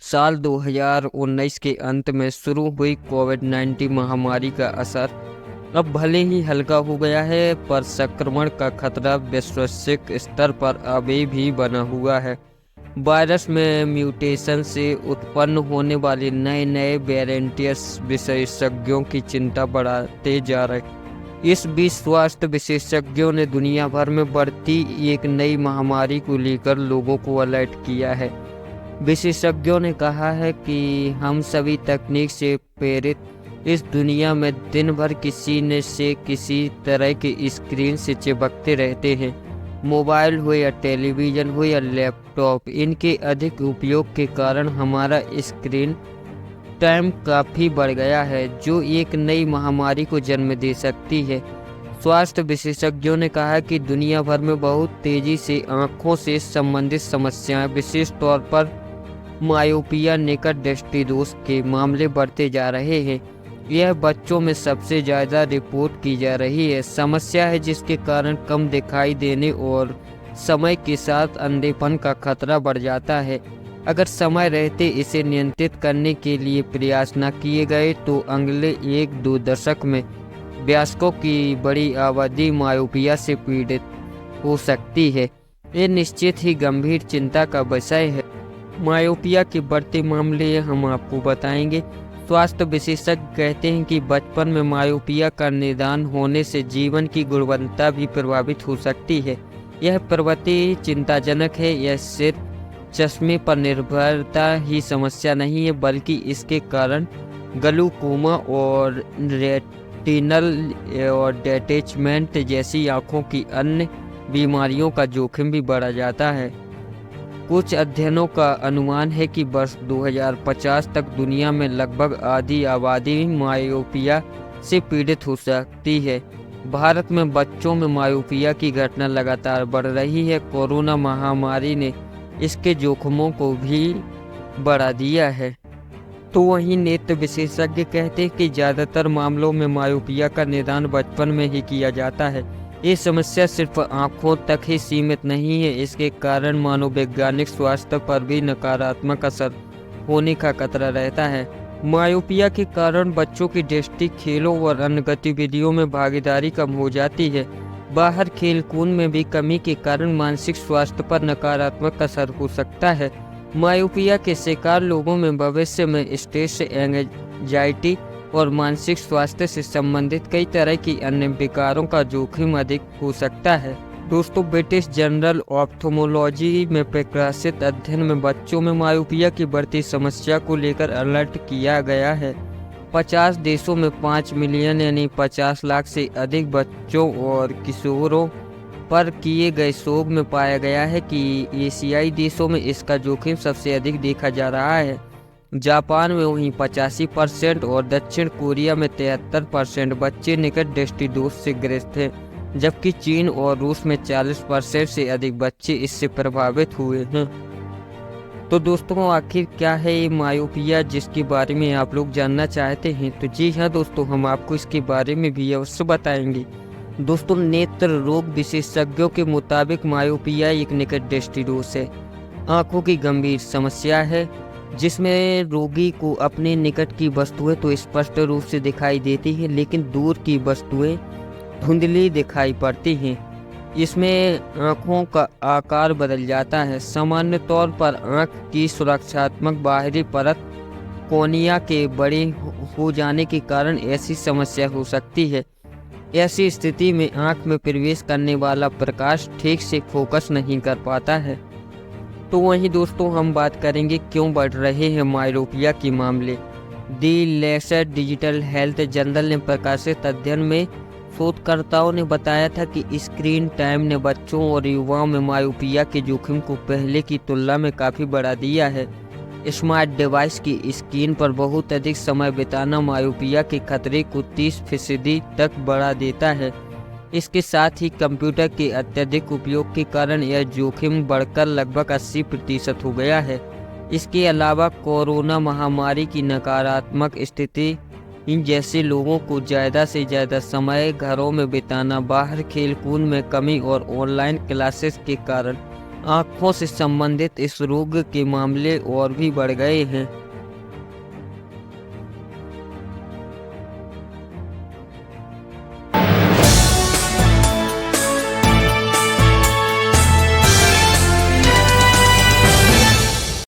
साल 2019 के अंत में शुरू हुई कोविड-19 महामारी का असर अब भले ही हल्का हो गया है, पर संक्रमण का खतरा वैश्विक स्तर पर अभी भी बना हुआ है। वायरस में म्यूटेशन से उत्पन्न होने वाले नए वेरिएंट्स विशेषज्ञों की चिंता बढ़ाते जा रहे। इस बीच स्वास्थ्य विशेषज्ञों ने दुनिया भर में बढ़ती एक नई महामारी को लेकर लोगों को अलर्ट किया है। विशेषज्ञों ने कहा है कि हम सभी तकनीक से प्रेरित इस दुनिया में दिन भर किसी न से किसी तरह की स्क्रीन से चिपकते रहते हैं। मोबाइल हो या टेलीविज़न हो या लैपटॉप, इनके अधिक उपयोग के कारण हमारा स्क्रीन टाइम काफ़ी बढ़ गया है, जो एक नई महामारी को जन्म दे सकती है। स्वास्थ्य विशेषज्ञों ने कहा कि दुनिया भर में बहुत तेज़ी से आँखों से संबंधित समस्याएं, विशेष तौर पर मायोपिया, निकट दृष्टि दोष के मामले बढ़ते जा रहे हैं। यह बच्चों में सबसे ज़्यादा रिपोर्ट की जा रही है समस्या है, जिसके कारण कम दिखाई देने और समय के साथ अंधेपन का खतरा बढ़ जाता है। अगर समय रहते इसे नियंत्रित करने के लिए प्रयास न किए गए तो अगले 1-2 दशक में वयस्कों की बड़ी आबादी मायोपिया से पीड़ित हो सकती है। ये निश्चित ही गंभीर चिंता का विषय है। मायोपिया के बढ़ते मामले हम आपको बताएंगे। स्वास्थ्य विशेषज्ञ कहते हैं कि बचपन में मायोपिया का निदान होने से जीवन की गुणवत्ता भी प्रभावित हो सकती है। यह प्रवृत्ति चिंताजनक है। यह सिर्फ चश्मे पर निर्भरता ही समस्या नहीं है, बल्कि इसके कारण ग्लूकोमा और रेटिनल और डिटैचमेंट जैसी आँखों की अन्य बीमारियों का जोखिम भी बढ़ा जाता है। कुछ अध्ययनों का अनुमान है कि वर्ष 2050 तक दुनिया में लगभग आधी आबादी मायोपिया से पीड़ित हो सकती है। भारत में बच्चों में मायोपिया की घटना लगातार बढ़ रही है। कोरोना महामारी ने इसके जोखिमों को भी बढ़ा दिया है। तो वहीं नेत्र विशेषज्ञ कहते हैं कि ज़्यादातर मामलों में मायोपिया का निदान बचपन में ही किया जाता है। ये समस्या सिर्फ आँखों तक ही सीमित नहीं है, इसके कारण मनोवैज्ञानिक स्वास्थ्य पर भी नकारात्मक असर होने का खतरा रहता है। मायोपिया के कारण बच्चों की दृष्टि, खेलों और अन्य गतिविधियों में भागीदारी कम हो जाती है। बाहर खेलकूद में भी कमी के कारण मानसिक स्वास्थ्य पर नकारात्मक असर हो सकता है। मायोपिया के शिकार लोगों में भविष्य में स्ट्रेस, एंजाइटी और मानसिक स्वास्थ्य से संबंधित कई तरह की अन्य विकारों का जोखिम अधिक हो सकता है। दोस्तों, ब्रिटिश जर्नल ऑप्थेल्मोलॉजी में प्रकाशित अध्ययन में बच्चों में मायोपिया की बढ़ती समस्या को लेकर अलर्ट किया गया है। 50 देशों में 5 मिलियन यानी 50 लाख से अधिक बच्चों और किशोरों पर किए गए शोध में पाया गया है कि एशियाई देशों में इसका जोखिम सबसे अधिक देखा जा रहा है। जापान में वहीं 85% और दक्षिण कोरिया में 73% बच्चे निकट दृष्टि दोष से ग्रस्त हैं, जबकि चीन और रूस में 40% से अधिक बच्चे इससे प्रभावित हुए हैं। तो दोस्तों, आखिर क्या है ये मायोपिया जिसके बारे में आप लोग जानना चाहते हैं? तो जी हाँ दोस्तों, हम आपको इसके बारे में भी अवश्य बताएंगे। दोस्तों, नेत्र रोग विशेषज्ञों के मुताबिक मायोपिया एक निकट दृष्टि दोष है, आँखों की गंभीर समस्या है जिसमें रोगी को अपने निकट की वस्तुएं तो स्पष्ट रूप से दिखाई देती हैं, लेकिन दूर की वस्तुएं धुंधली दिखाई पड़ती हैं। इसमें आँखों का आकार बदल जाता है। सामान्य तौर पर आँख की सुरक्षात्मक बाहरी परत कोर्निया के बड़े हो जाने के कारण ऐसी समस्या हो सकती है। ऐसी स्थिति में आँख में प्रवेश करने वाला प्रकाश ठीक से फोकस नहीं कर पाता है। तो वहीं दोस्तों, हम बात करेंगे क्यों बढ़ रहे हैं मायोपिया के मामले। दी लैंसेट डिजिटल हेल्थ जर्नल ने प्रकाशित अध्ययन में शोधकर्ताओं ने बताया था कि स्क्रीन टाइम ने बच्चों और युवाओं में मायोपिया के जोखिम को पहले की तुलना में काफ़ी बढ़ा दिया है। स्मार्ट डिवाइस की स्क्रीन पर बहुत अधिक समय बिताना मायोपिया के खतरे को 30% तक बढ़ा देता है। इसके साथ ही कंप्यूटर के अत्यधिक उपयोग के कारण यह जोखिम बढ़कर लगभग 80% हो गया है। इसके अलावा कोरोना महामारी की नकारात्मक स्थिति इन जैसे लोगों को ज़्यादा से ज़्यादा समय घरों में बिताना, बाहर खेलकूद में कमी और ऑनलाइन क्लासेस के कारण आँखों से संबंधित इस रोग के मामले और भी बढ़ गए हैं।